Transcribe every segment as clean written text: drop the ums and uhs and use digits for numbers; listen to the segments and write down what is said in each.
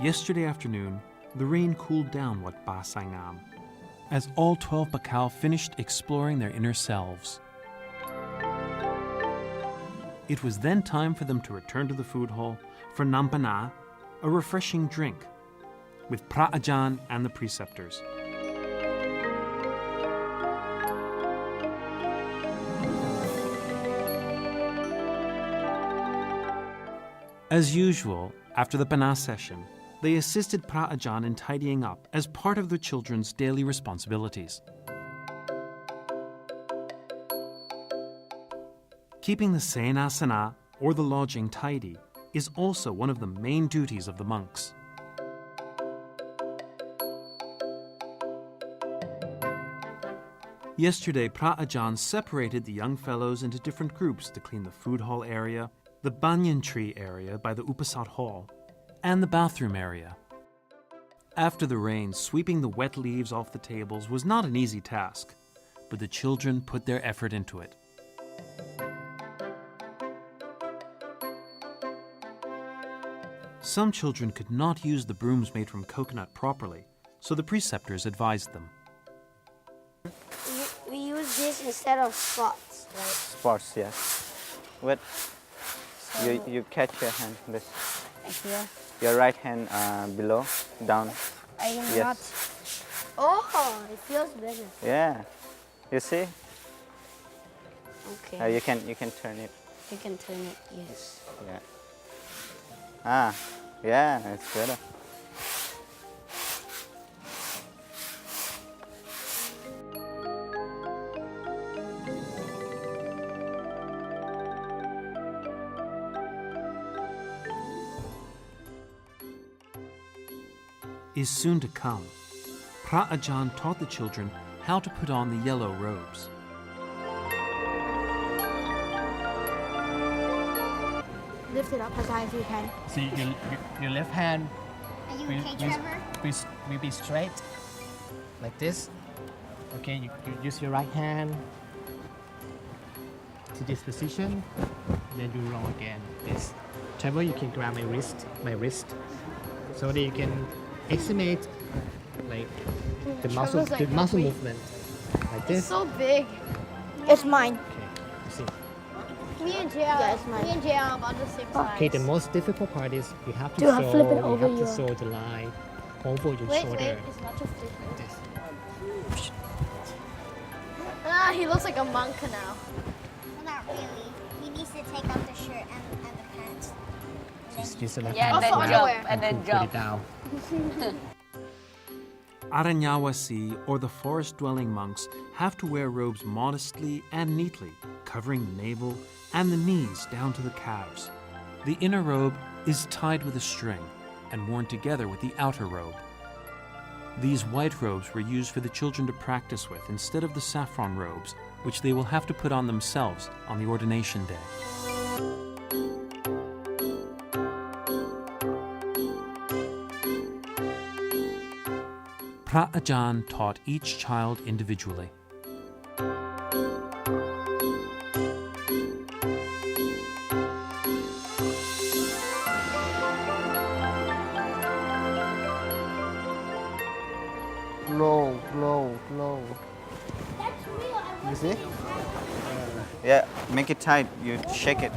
Yesterday afternoon, the rain cooled down Wat Ba Sai Ngam, as all 12 Bakau finished exploring their inner selves. It was then time for them to return to the food hall for Nampana, a refreshing drink, with Pra Ajan and the preceptors. As usual, after the Pana session, they assisted Pra Ajan in tidying up as part of the children's daily responsibilities. Keeping the Senasana, or the lodging, tidy is also one of the main duties of the monks. Yesterday, Pra Ajan separated the young fellows into different groups to clean the food hall area, the banyan tree area by the Upasat hall, and the bathroom area. After the rain, sweeping the wet leaves off the tables was not an easy task, but the children put their effort into it. Some children could not use the brooms made from coconut properly, so the preceptors advised them. We use this instead of spots, right? Spots, yeah. What? You catch your hand, this. Right here. Your right hand below, down. I am Yes. not. Oh, it feels better. Yeah. You see? Okay. You can turn it. You can turn it, yes. Yeah. Ah, yeah, it's better. Is soon to come. Pra Ajan taught the children how to put on the yellow robes. Lift it up as high as you can. See, your left hand Are you will, will be straight, like this. Okay, you use your right hand to this position, then you roll again. This. Trevor, you can grab my wrist, so that you can estimate like the muscle movement, like this. It's so big. It's mine. Okay, you see. Me and Jay are about the same size. Okay, the most difficult part is you have to Do I flip it over you have to your- sew the line over your shoulder. Wait, it's not to flip Like this. He looks like a monk now. Well, not really. He needs to take off the shirt and the pants. Just use the left Yeah, hand and then Also grab underwear. and then put jump. it down. Aranyawasi, or the forest-dwelling monks, have to wear robes modestly and neatly, covering the navel and the knees down to the calves. The inner robe is tied with a string and worn together with the outer robe. These white robes were used for the children to practice with instead of the saffron robes, which they will have to put on themselves on the ordination day. Pra Ajan taught each child individually. Blow. You see? Yeah, make it tight. You shake it.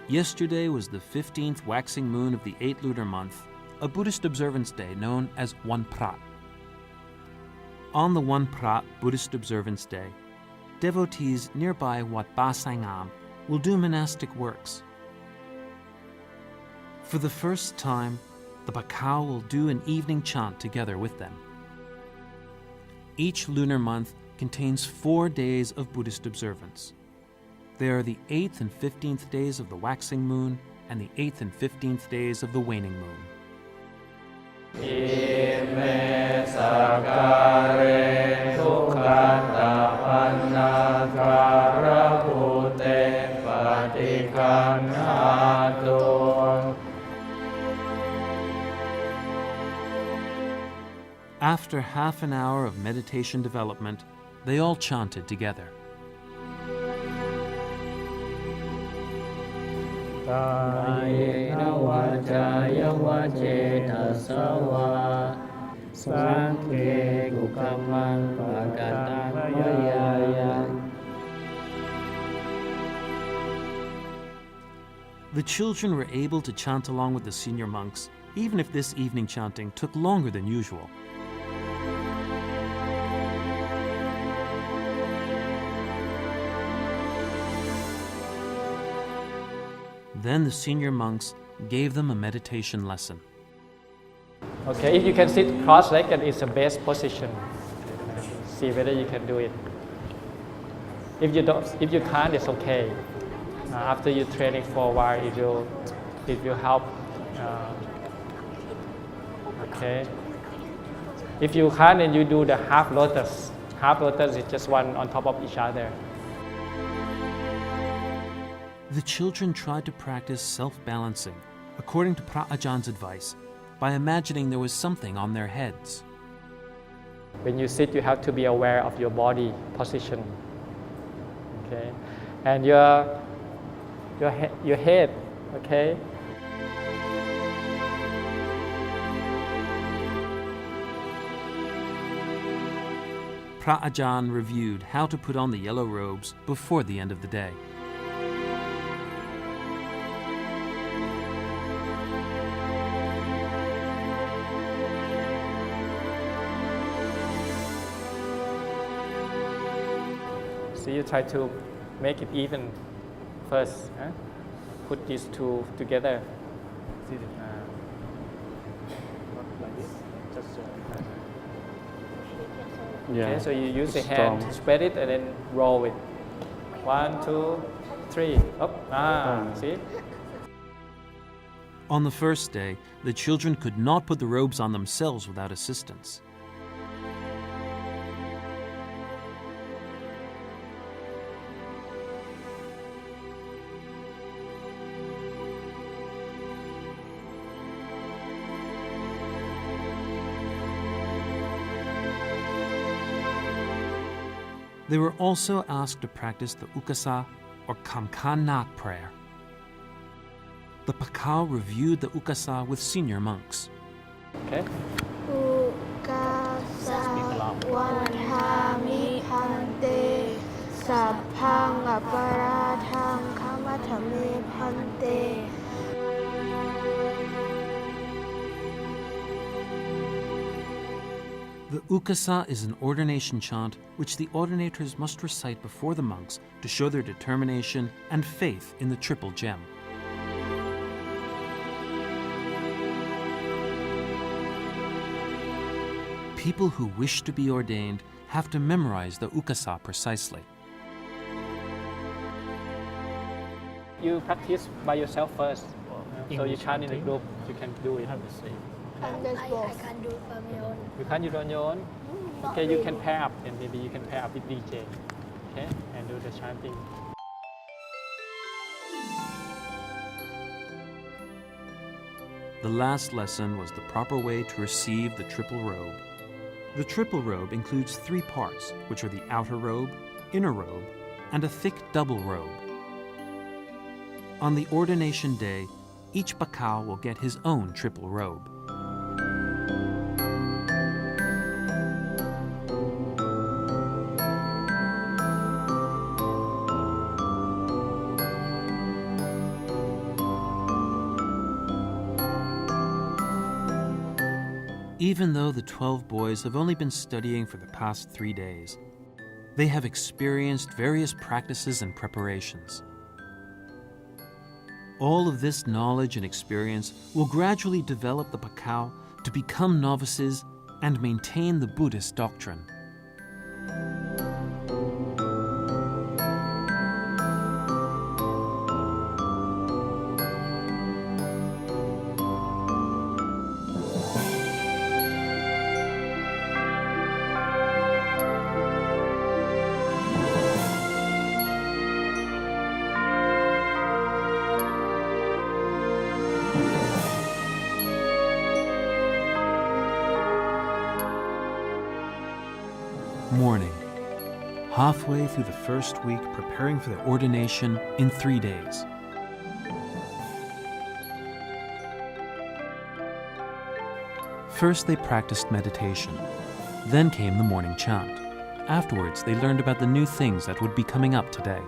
Yesterday was the 15th waxing moon of the 8th lunar month, a Buddhist observance day known as One Prat. On the One Prat Buddhist observance day, devotees nearby Wat Ba Sai Ngam will do monastic works. For the first time, the Bakau will do an evening chant together with them. Each lunar month contains 4 days of Buddhist observance. They are the 8th and 15th days of the waxing moon and the 8th and 15th days of the waning moon. After half an hour of meditation development, they all chanted together. กายนวาจายวาเจตัสสวาสังเฆกุกัมมังปะกตังมยายะ The children were able to chant along with the senior monks, even if this evening chanting took longer than usual. Then the senior monks gave them a meditation lesson. Okay, if you can sit cross-legged, it's the best position. See whether you can do it. If you can't, it's okay. After you training for a while, it will help. Okay. If you can't, then you do the half lotus. Half lotus is just one on top of each other. The children tried to practice self-balancing, according to Pra Ajah's advice, by imagining there was something on their heads. When you sit, you have to be aware of your body position. Okay, and your head. Okay. Pra Ajah reviewed how to put on the yellow robes before the end of the day. So you try to make it even first. Put these two together. Okay, so you use the hand to spread it and then roll it. 1, 2, 3. Up. See? On the first day, the children could not put the robes on themselves without assistance. They were also asked to practice the ukasa or kamkanak prayer. The Pakao reviewed the ukasa with senior monks. Okay. Ukasa wanhami phante saphang aparathang kamathame phante. The ukasa is an ordination chant which the ordinators must recite before the monks to show their determination and faith in the triple gem. People who wish to be ordained have to memorize the ukasa precisely. You practice by yourself first. So you chant in a group, you can do it. I can't do it by my own. You can't do it on your own? Okay, you can pair up and maybe you can pair up with DJ. Okay, and do the chanting. The last lesson was the proper way to receive the triple robe. The triple robe includes 3 parts, which are the outer robe, inner robe, and a thick double robe. On the ordination day, each Pakao will get his own triple robe. Even though the 12 boys have only been studying for the past 3 days, they have experienced various practices and preparations. All of this knowledge and experience will gradually develop the Pakao to become novices and maintain the Buddhist doctrine. halfway through the first week preparing for their ordination in 3 days. First, they practiced meditation. Then came the morning chant. Afterwards, they learned about the new things that would be coming up today.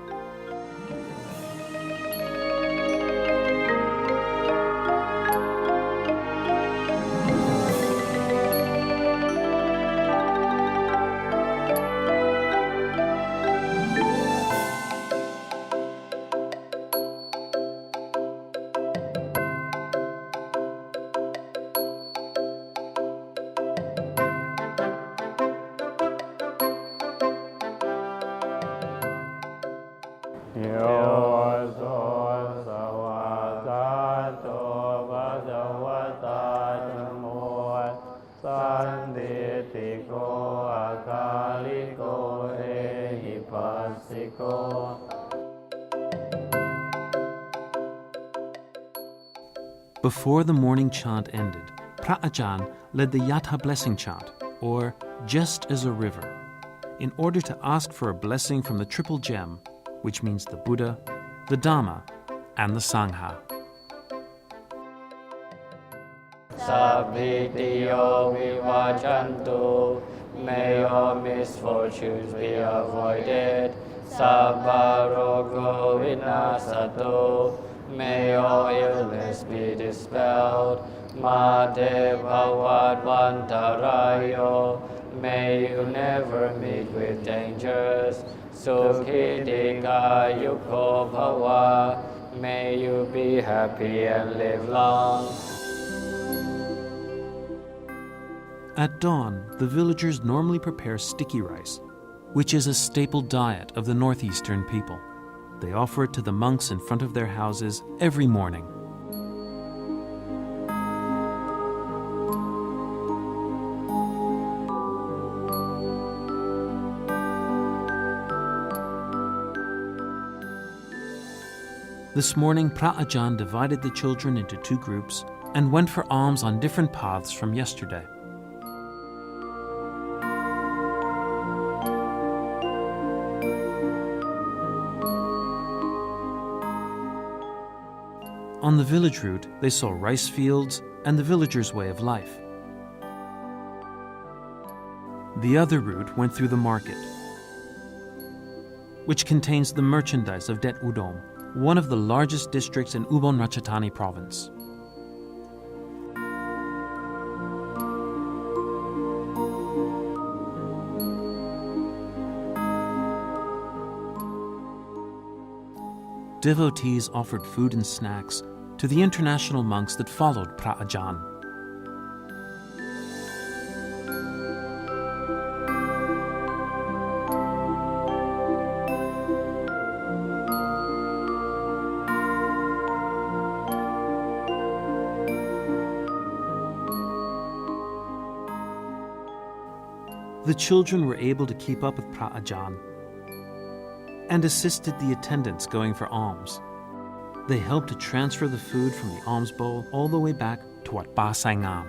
Before the morning chant ended, Pra Ajahn led the Yatha blessing chant, or just as a river, in order to ask for a blessing from the triple gem, which means the Buddha, the Dhamma, and the Sangha. Sabbitiyo vivachantu, may all misfortunes be avoided. Sabba rogo vinasatu, may all illness be dispelled. Mate bhavad vantarayo, may you never meet with dangers. Sukhidika yuko bhava, may you be happy and live long. At dawn, the villagers normally prepare sticky rice, which is a staple diet of the northeastern people. They offer it to the monks in front of their houses every morning. This morning, Pra Ajahn divided the children into 2 groups and went for alms on different paths from yesterday. On the village route, they saw rice fields and the villagers' way of life. The other route went through the market, which contains the merchandise of Det Udom, one of the largest districts in Ubon Ratchathani province. Devotees offered food and snacks to the international monks that followed Pra Ajahn. The children were able to keep up with Pra Ajahn and assisted the attendants going for alms. They helped to transfer the food from the alms bowl all the way back to Wat Pa Sai Ngam.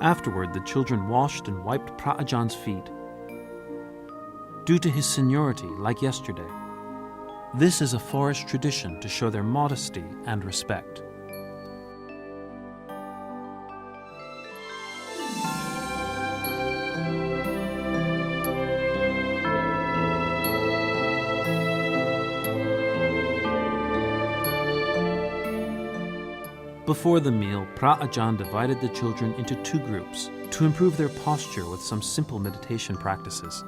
Afterward, the children washed and wiped Pra Ajahn's feet. Due to his seniority, like yesterday, this is a forest tradition to show their modesty and respect. Before the meal, Pra Ajahn divided the children into 2 groups to improve their posture with some simple meditation practices.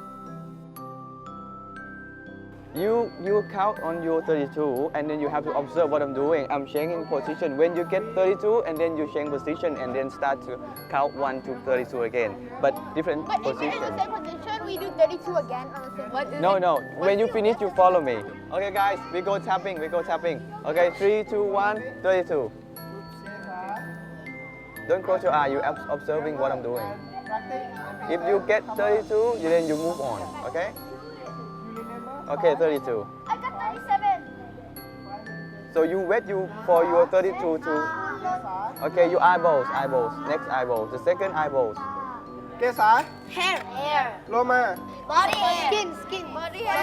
You count on your 32 and then you have to observe what I'm doing. I'm changing position. When you get 32 and then you change position and then start to count 1 to 32 again. But different But if we're position. in the same position, we do 32 again on the same? What is No, no. When you finish, you follow me. Okay, guys, we go tapping. We go tapping. Okay, 3, 2, 1, 32. Don't close your eye. You're observing what I'm doing. If you get 32, then you move on. Okay? Okay, 32. I got 37. So you wait for your 32 to. Okay, your eyeballs. Next eyeballs. The second eyeballs. เกษา hair. โลมา Body hair. Skin. Body hair.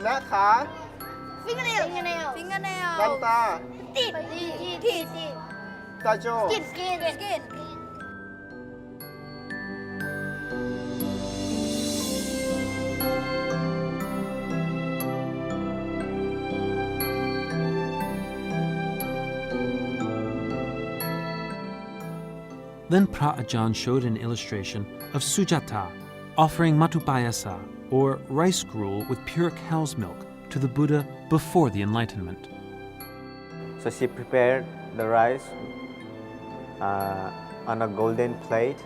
หน้าขา Fingernail. แว่นตา Teeth. ตาโจ Skin. Then Pra Ajahn showed an illustration of Sujata offering matupayasa, or rice gruel with pure cow's milk, to the Buddha before the Enlightenment. So she prepared the rice on a golden plate,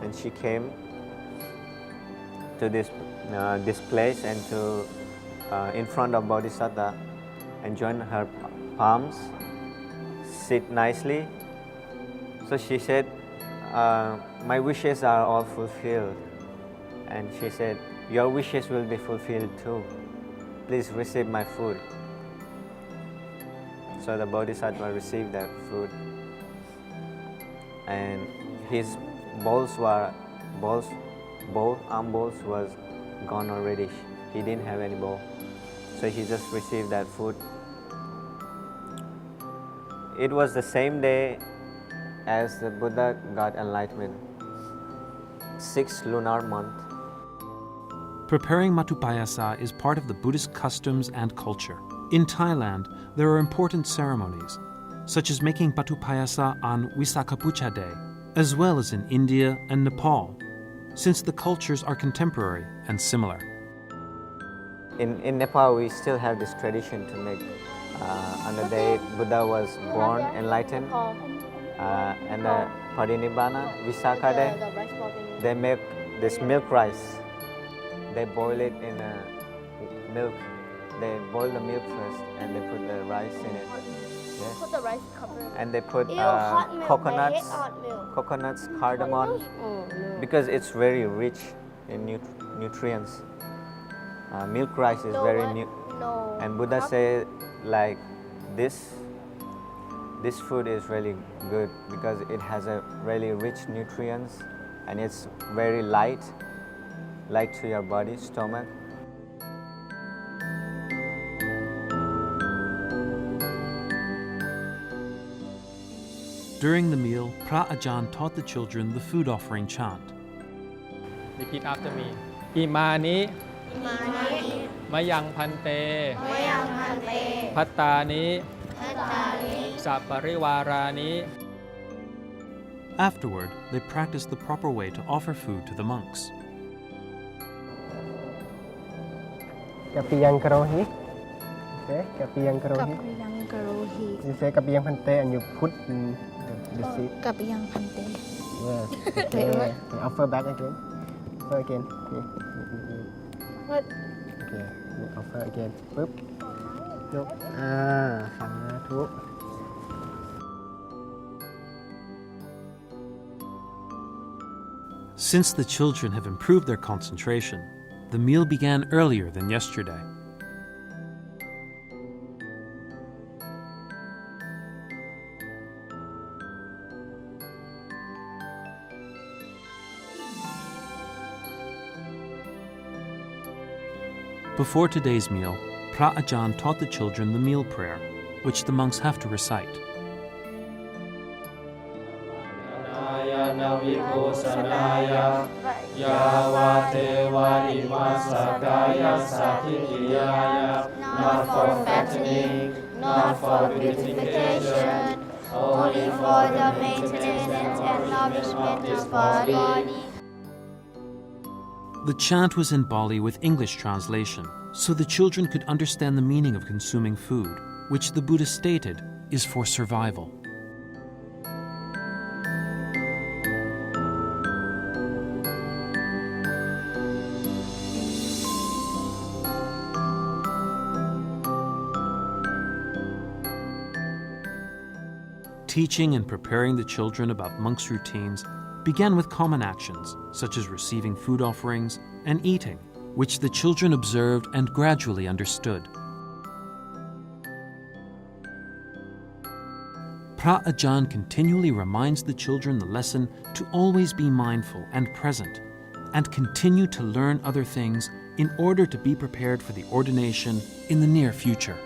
and she came to this place and to in front of Bodhisattva and join her palms, sit nicely. So she said, my wishes are all fulfilled. And she said, your wishes will be fulfilled too. Please receive my food. So the Bodhisattva received that food. And his arm bowls was gone already. He didn't have any bowl. So he just received that food. It was the same day as the Buddha got enlightenment, 6th lunar month. Preparing matupayasa is part of the Buddhist customs and culture. In Thailand, there are important ceremonies, such as making matupayasa on Visakhapucha Day, as well as in India and Nepal, since the cultures are contemporary and similar. In Nepal, we still have this tradition to make on the day Buddha was born, enlightened, and the Parinibbana, Visakha Day, they make this milk rice. They boil it in milk. They boil the milk first and they put the rice in it. Yes. Put the rice cover. And they put Hot milk. coconuts, I hate hot milk. coconuts, cardamom, because it's very rich in nutrients. Milk rice is very new. No. And Buddha said like this food is really good because it has a really rich nutrients and it's very light to your body, stomach. During the meal, Pra Ajahn taught the children the food offering chant. Repeat after me. Imani Mayang Pante Pattani Sapariwarani. Afterward, they practiced the proper way to offer food to the monks. Kapiyang karohi. Okay, kapiyang karohi. You say kapiyang pante and you put in the seed. Kapiyang pante. Yes. Okay. Offer back again. Offer again. Okay. What? Okay. Offer again. Boop. ยกสาธุ Since the children have improved their concentration, the meal began earlier than yesterday. Before today's meal, Pra Ajahn taught the children the meal prayer, which the monks have to recite. Not for fattening, not for beautification, only for the maintenance and nourishment of body. The chant was in Bali with English translation, so the children could understand the meaning of consuming food, which the Buddha stated is for survival. teaching and preparing the children about monks' routines began with common actions, such as receiving food offerings and eating, which the children observed and gradually understood. พระอาจารย์ continually reminds the children the lesson to always be mindful and present, and continue to learn other things in order to be prepared for the ordination in the near future.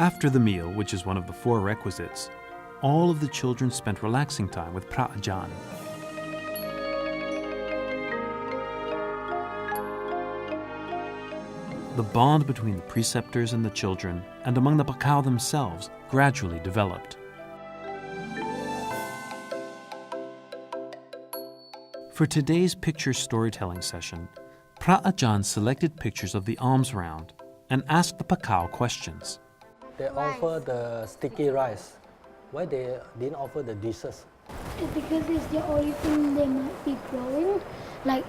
After the meal, which is one of the 4 requisites, all of the children spent relaxing time with Phra Ajahn. The bond between the preceptors and the children, and among the Pakao themselves, gradually developed. For today's picture storytelling session, Phra Ajahn selected pictures of the alms round and asked the Pakao questions. They offer the sticky rice. Why they didn't offer the dishes? Because it's the only thing they might be growing, like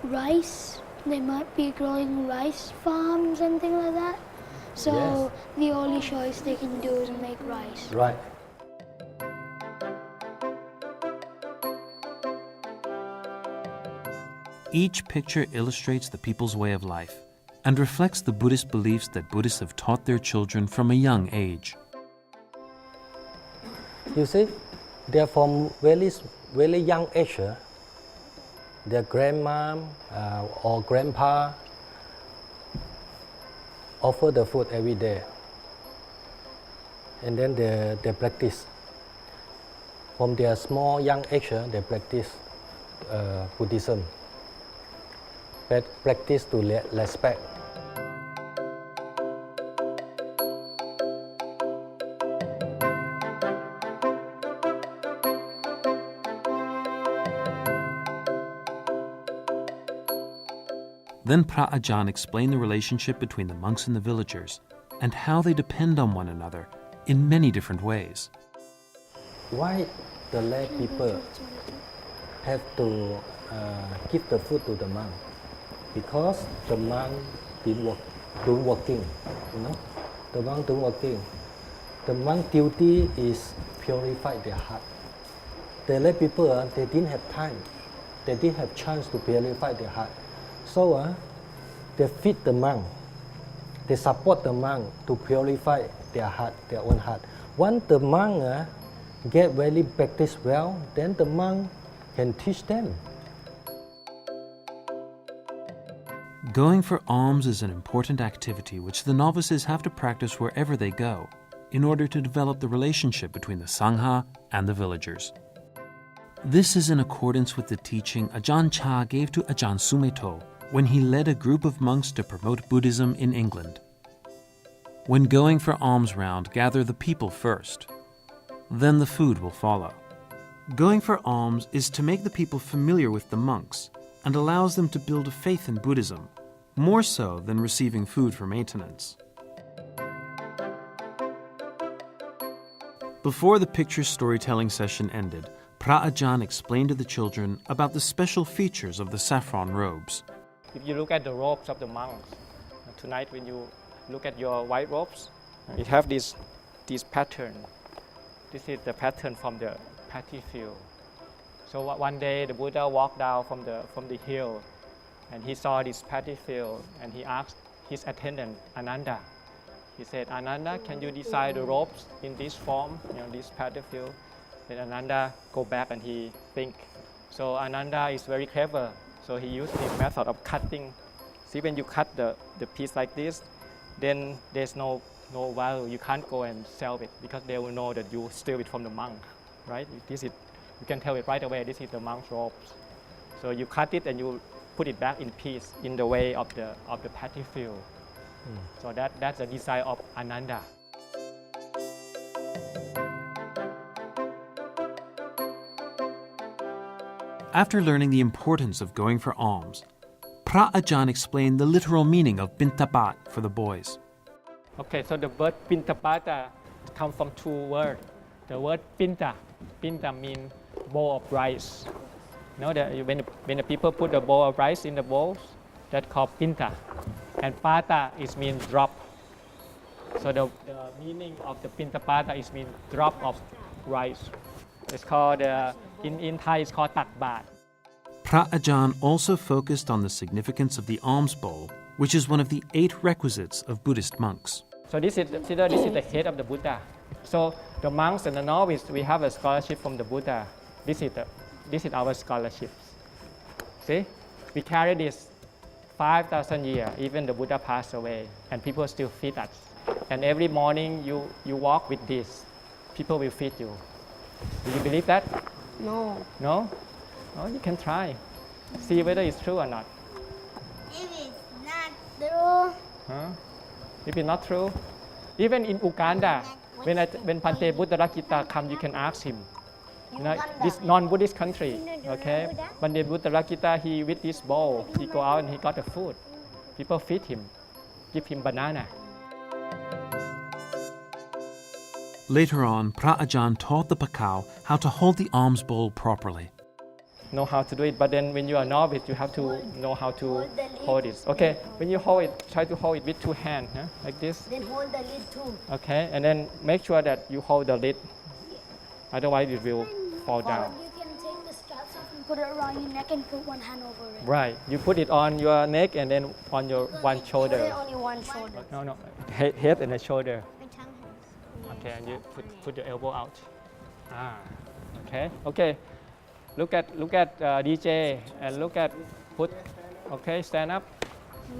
rice. They might be growing rice farms and things like that. So Yes. the only choice they can do is make rice. Right. Each picture illustrates the people's way of life and reflects the Buddhist beliefs that Buddhists have taught their children from a young age. You see, they're from very young age. Their grandma or grandpa offer the food every day. And then they practice. From their small young age, they practice Buddhism. Practice to respect. Then Phra Ajahn explained the relationship between the monks and the villagers and how they depend on one another in many different ways. Why the lay people have to give the food to the monk? Because the monk doing working, you know. The monk doing working. The monk duty is purify their heart. The lay people they didn't have time. They didn't have chance to purify their heart. So they feed the monk. They support the monk to purify their heart, their own heart. Once the monk get very practice well, then the monk can teach them. Going for alms is an important activity which the novices have to practice wherever they go in order to develop the relationship between the Sangha and the villagers. This is in accordance with the teaching Ajahn Chah gave to Ajahn Sumedho when he led a group of monks to promote Buddhism in England. When going for alms round, gather the people first. Then the food will follow. Going for alms is to make the people familiar with the monks and allows them to build a faith in Buddhism, more so than receiving food for maintenance. Before the picture storytelling session ended, Phra Ajahn explained to the children about the special features of the saffron robes. If you look at the robes of the monks, tonight when you look at your white robes, it have this pattern. This is the pattern from the paddy field. So one day the Buddha walked down from the hill and he saw this paddy field and he asked his attendant Ananda. He said, Ananda, can you design the robes in this form, this paddy field? Then Ananda go back and he think. So Ananda is very clever. So he used his method of cutting See, when you cut the piece like this, then there's no value. You can't go and sell it because they will know that you steal it from the monk, right? This is, you can tell it right away. This is the monk's robes. So you cut it and you put it back in piece in the way of the patty field. So that's the design of Ananda. After learning the importance of going for alms, Pra Ajahn explained the literal meaning of bintabat for the boys. Okay, so the word pintapata comes from two words. The word pinta means bowl of rice. You know that when the people put a bowl of rice in the bowls, that's called pinta. And pata is mean drop. So the meaning of the pintapata is mean drop of rice. It's called in Thai it's called tak bat. Pra Ajahn also focused on the significance of the alms bowl, which is one of the 8 requisites of Buddhist monks. So this is the head of the Buddha. So the monks and the novice, we have a scholarship from the Buddha. This is our scholarship. See, we carry this 5,000 years. Even the Buddha passed away, and people still feed us. And every morning you walk with this, people will feed you. Do you believe that? No. No? Oh, you can try. See whether it's true or not. If it's not true, Huh? If it's not true, even in Uganda, when Pante Buddharakita comes, you can ask him. You know, this non-Buddhist country, okay? Pante Buddharakita, he with this bowl, he go out and he got the food. People feed him, give him banana. Later on, Pra Ajahn taught the Pakao how to hold the alms bowl properly. Know how to do it, but then when you are novice, you have to know how to hold it. Okay, when you hold it, try to hold it with 2 hands, huh? Like this. Then hold the lid too. Okay, and then make sure that you hold the lid. Otherwise, it will fall down. You can take the straps off and put it around your neck and put one hand over it. Right, you put it on your neck and then on your one shoulder. Only one shoulder. No, head and the shoulder. Okay, and you put your elbow out. Okay. Look at DJ and okay, stand up.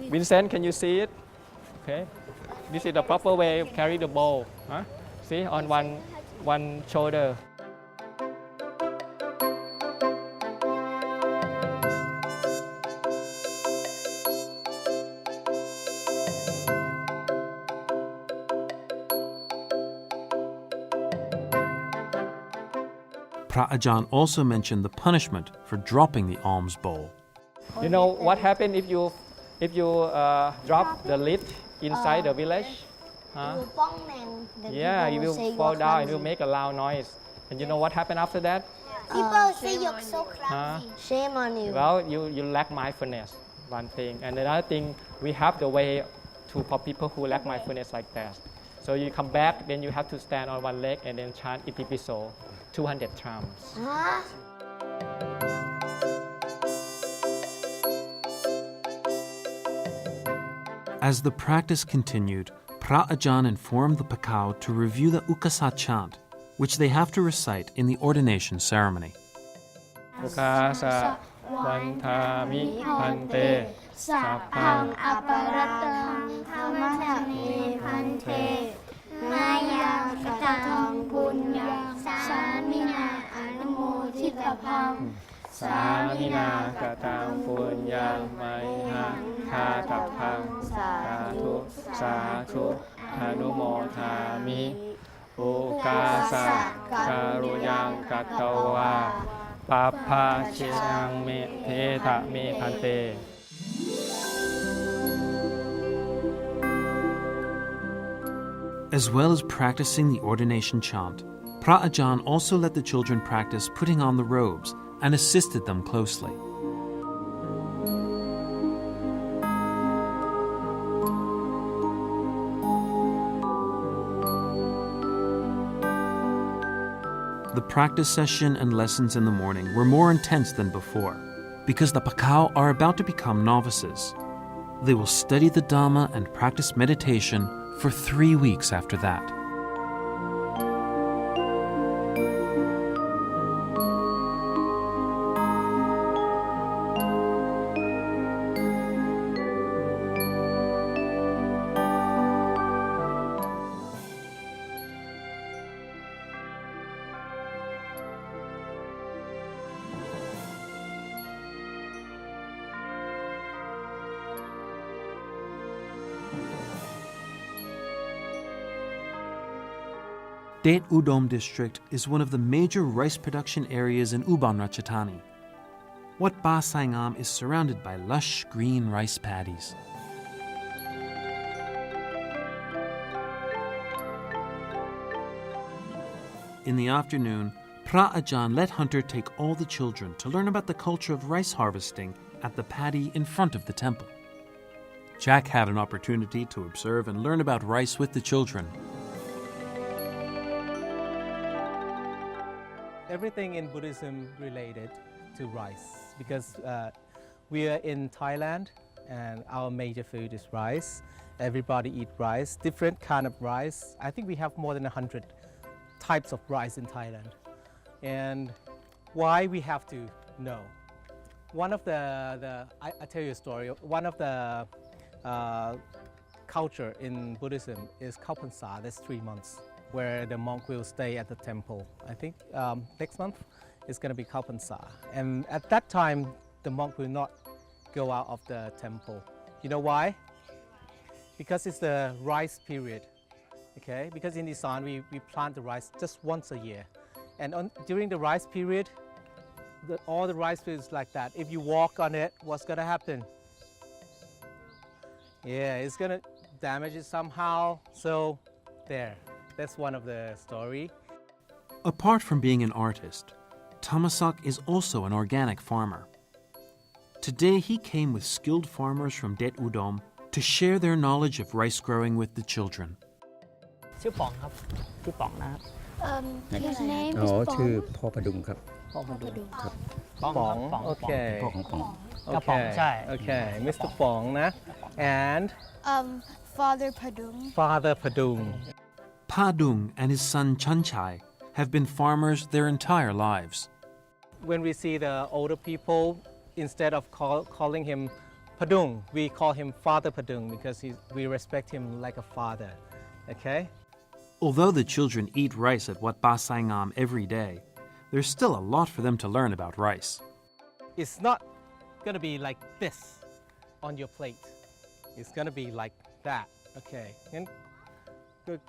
Vincent, can you see it? Okay, this is the proper way to carry the bowl. Huh? See, on one shoulder. Pra Ajahn also mentioned the punishment for dropping the alms bowl. You know what happened if you drop the lid inside the village? Huh? Yeah, you will fall down and you will make a loud noise. And you know what happened after that? people say you're so clumsy. Shame on you. Well, you lack mindfulness, one thing. And another thing, we have the way for people who lack mindfulness like that. So you come back, then you have to stand on one leg and then chant Itipiso 200 times. Huh? As the practice continued, Pra Ajahn informed the Pakao to review the Ukasa chant, which they have to recite in the ordination ceremony. Ukasa Vantami Pante Sapang Aparatam Thamatame Pante Mayang Katang Punyang Samina Anumoditapam Samina Katang Punyang Mayang Katapang Satu Satu Anumodhami Ukasa Karuyang Katawa Papa Chinang Me Theta Me Pante. As well as practicing the ordination chant, Pra Ajahn also let the children practice putting on the robes and assisted them closely. The practice session and lessons in the morning were more intense than before because the Pakao are about to become novices. They will study the Dhamma and practice meditation for 3 weeks after that. Det Udom district is one of the major rice production areas in Ubon Ratchathani. Wat Ba Sangam is surrounded by lush green rice paddies. In the afternoon, Pra Ajan let Hunter take all the children to learn about the culture of rice harvesting at the paddy in front of the temple. Jack had an opportunity to observe and learn about rice with the children. Everything in Buddhism related to rice because we are in Thailand and our major food is rice. Everybody eat rice, different kind of rice. I think we have more than 100 types of rice in Thailand. And why we have to know. One of I tell you a story. One of the culture in Buddhism is Kalpansa, that's 3 months, where the monk will stay at the temple. I think next month is going to be Kalpansa. And at that time, the monk will not go out of the temple. You know why? Because it's the rice period. Okay? Because in Isan, we plant the rice just once a year. And during the rice period, all the rice fields like that. If you walk on it, what's going to happen? Yeah, it's going to damage it somehow. So there, that's one of the story. Apart from being an artist, Tamasak is also an organic farmer. Today he came with skilled farmers from Det Udom to share their knowledge of rice growing with the children. ชื่อป๋องครับชื่อป๋องนะครับ His name อ๋อ is ชื่อ Bong. พ่อประดุงครับ ป๋องมาดู ครับ ป๋องครับป๋อง Okay. พ่อของป๋อง Okay. ใช่ Okay. Mr. Pong, na? And Father Padung. Father Padung. Padung and his son Chanchai have been farmers their entire lives. When we see the older people, instead of calling him Padung, we call him Father Padung because we respect him like a father. Okay? Although the children eat rice at Wat Ba Sangam every day, there's still a lot for them to learn about rice. It's not going to be like this on your plate. It's going to be like that. Okay. And good.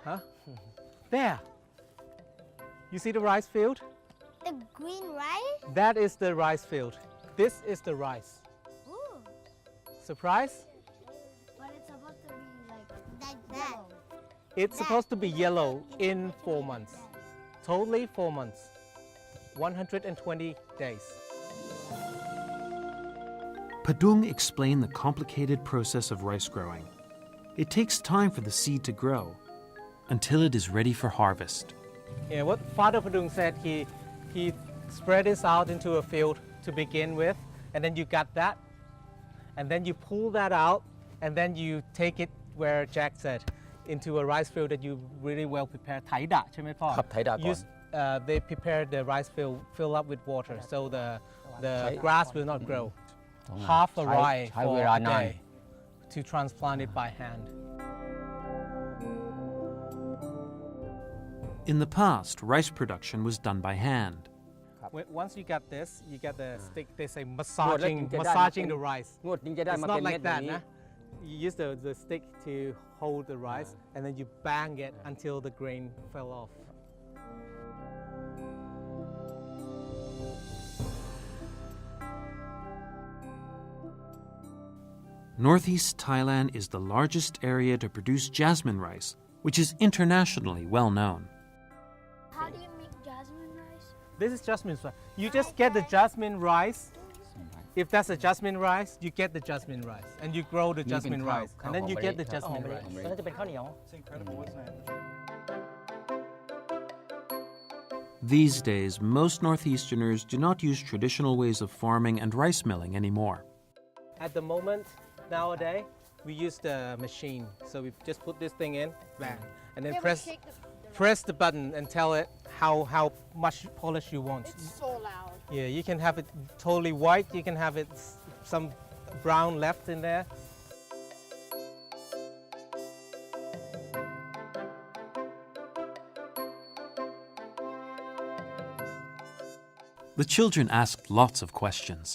Huh? There. You see the rice field? The green rice? That is the rice field. This is the rice. Ooh, Surprise? But it's supposed to be like that. It's supposed to be yellow in 4 months. Totally 4 months. 120 days. Padung explained the complicated process of rice growing. It takes time for the seed to grow until it is ready for harvest. Yeah, what Father Padung said, he spread this out into a field to begin with, and then you got that, and then you pull that out, and then you take it where Jack said, into a rice field that you really well prepare. ไถดะใช่ไหมพ่อ ครับไถดะก่อน They prepare the rice field, fill up with water, so the grass will not grow. Half a rye ใช้ for เวลา a นาน day to transplant it by hand. In the past, rice production was done by hand. Once you get this, you get the stick. They say นวดแล้วถึงจะได้มาเป็น massaging the rice. นวดถึงจะได้ It's มา not เป็นเม็ด like แบบ that, นี้ nah. You use the stick to hold the rice, and then you bang it until the grain fell off. Northeast Thailand is the largest area to produce jasmine rice, which is internationally well known. How do you make jasmine rice? This is jasmine rice. You just get the jasmine rice. If that's a jasmine rice, you get the jasmine rice, and you grow the jasmine rice, and then you get the jasmine rice. แล้วน่าจะเป็นข้าวเหนียว These days, most Northeasterners do not use traditional ways of farming and rice milling anymore. At the moment, nowadays, we use the machine. So we just put this thing in, bang, and then press the button and tell it how much polish you want. It's so loud. Yeah, you can have it totally white. You can have it some brown left in there. The children asked lots of questions.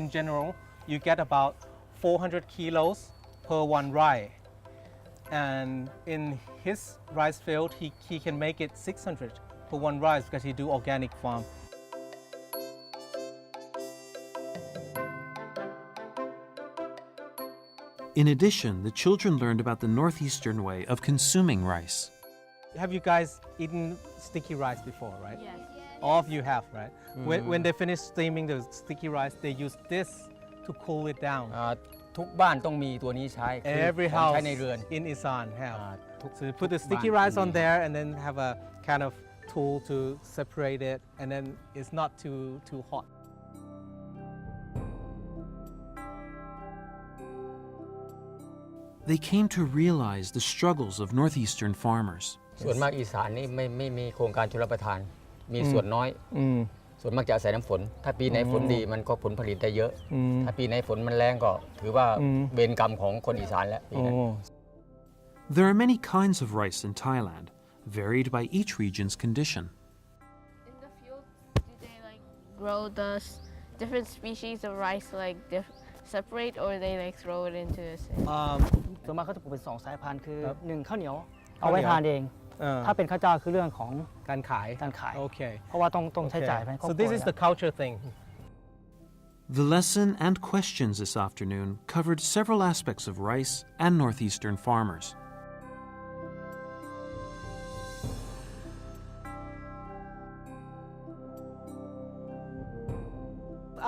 In general, you get about 400 kilos per one rye. and in his rice field, he can make it 600 for one rice because he do organic farm. In addition, the children learned about the northeastern way of consuming rice. Have you guys eaten sticky rice before, right? Yes. All of you have, right? When they finish steaming the sticky rice, they use this to cool it down. ทุกบ้านต้องมีตัวนี้ใช้ Every ของ house ใช้ในเรือน in Isan have. ทุก So you put the sticky rice on there and then have a kind of tool to separate it, and then it's not too hot. They came to realize the struggles of northeastern farmers. ส่วนมากอีสานนี่ไม่มีโครงการชลประทานมีส่วนน้อยส่วนมากจะอาศัยน้ำฝนถ้าปีไหนฝนดีมันก็ผลผลิตได้เยอะถ้าปีไหนฝนมันแรงก็ถือว่าเวรกรรมของคนอีสานแล้วปีนั้น There are many kinds of rice in Thailand, varied by each region's condition. In the field, do they like grow the different species of rice like separate, or they like throw it into the same? ส่วนมากเขาจะปลูกเป็น2 สายพันธุ์คือ ครับ 1 ข้าวเหนียวเอาไว้ทานเองถ้าเป็นข้าวเจ้าคือเรื่องของ การขาย Okay. เพราะว่าต้องใช้จ่ายภายในครอบค So รัว this is the culture thing. The lesson and questions this afternoon covered several aspects of rice and northeastern farmers.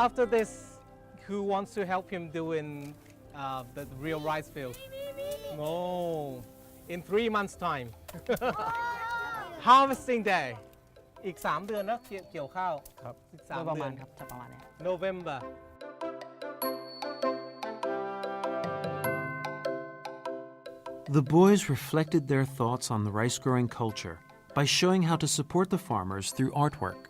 After this, who wants to help him doing the real rice field? No. In 3 months' time. Harvesting day. อีก 3 เดือนนะเกี่ยวข้าวครับอีก 3 โดย เดื ประมา อ ณ น ครับจะประมาณนี้ November. The boys reflected their thoughts on the rice-growing culture by showing how to support the farmers through artwork.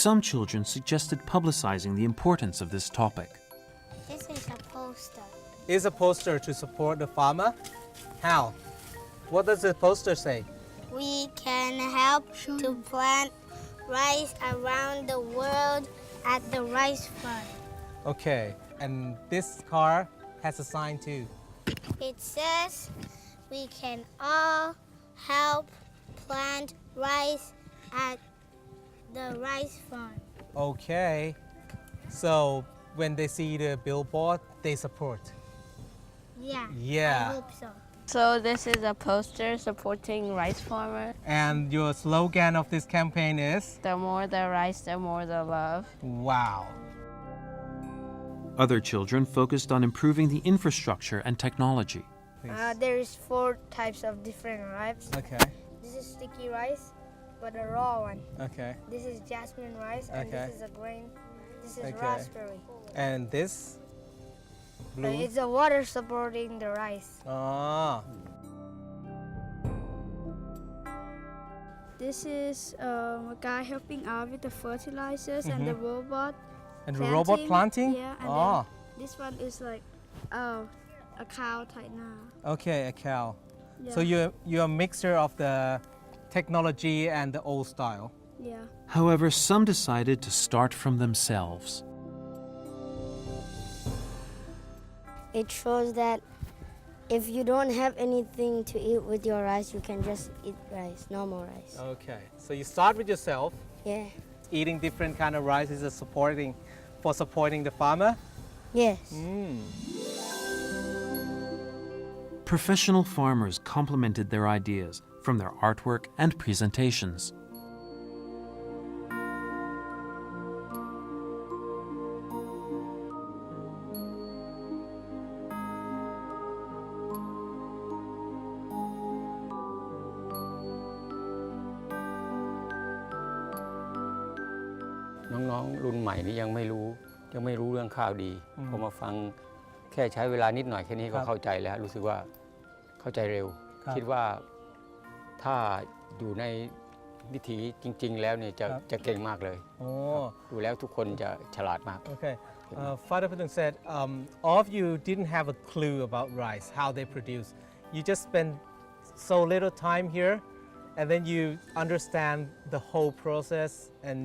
Some children suggested publicizing the importance of this topic. This is a poster. Is a poster to support the farmer? How? What does the poster say? We can help to plant rice around the world at the rice farm. Okay, and this car has a sign too. It says we can all help plant rice at the rice farm. Okay, so when they see the billboard, they support. Yeah. Yeah. I hope so. So this is a poster supporting rice farmer. And your slogan of this campaign is? The more the rice, the more the love. Wow. Other children focused on improving the infrastructure and technology. There is 4 types of different rice. Okay. This is sticky rice, but a raw one. Okay. This is jasmine rice, and Okay. this is a grain. This is Okay. raspberry. And this? Blue? It's the water supporting the rice. Ah. This is a guy helping out with the fertilizers and the robot. And the robot planting? Yeah, and Ah. then this one is like a cow type now. Okay, a cow. Yeah. So you're a mixture of the technology and the old style. Yeah. However, some decided to start from themselves. It shows that if you don't have anything to eat with your rice, you can just eat rice, normal rice. Okay. So you start with yourself. Yeah. Eating different kind of rice is supporting the farmer. Yes. Professional farmers complemented their ideas from their artwork and presentations. ใหม่นี่ยังไม่รู้เรื่องข้าวดีพอมาฟังแค่ใช้เวลานิดหน่อยแค่นี้ก็เข้าใจแล้วรู้สึกว่าเข้าใจเร็วคิดว่าถ้าอยู่ในวิถีจริงๆแล้วเนี่ยจะเก่งมากเลยดูแล้วทุกคนจะฉลาดมาก Okay. Father Putung said all of you didn't have a clue about rice, how they produce. You just spend so little time here, and then you understand the whole process. And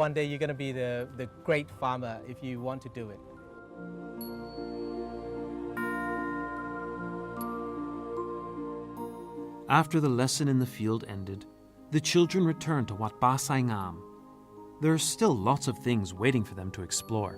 one day you're going to be the great farmer if you want to do it. After the lesson in the field ended, the children returned to Wat Pa Sai Ngam. There are still lots of things waiting for them to explore.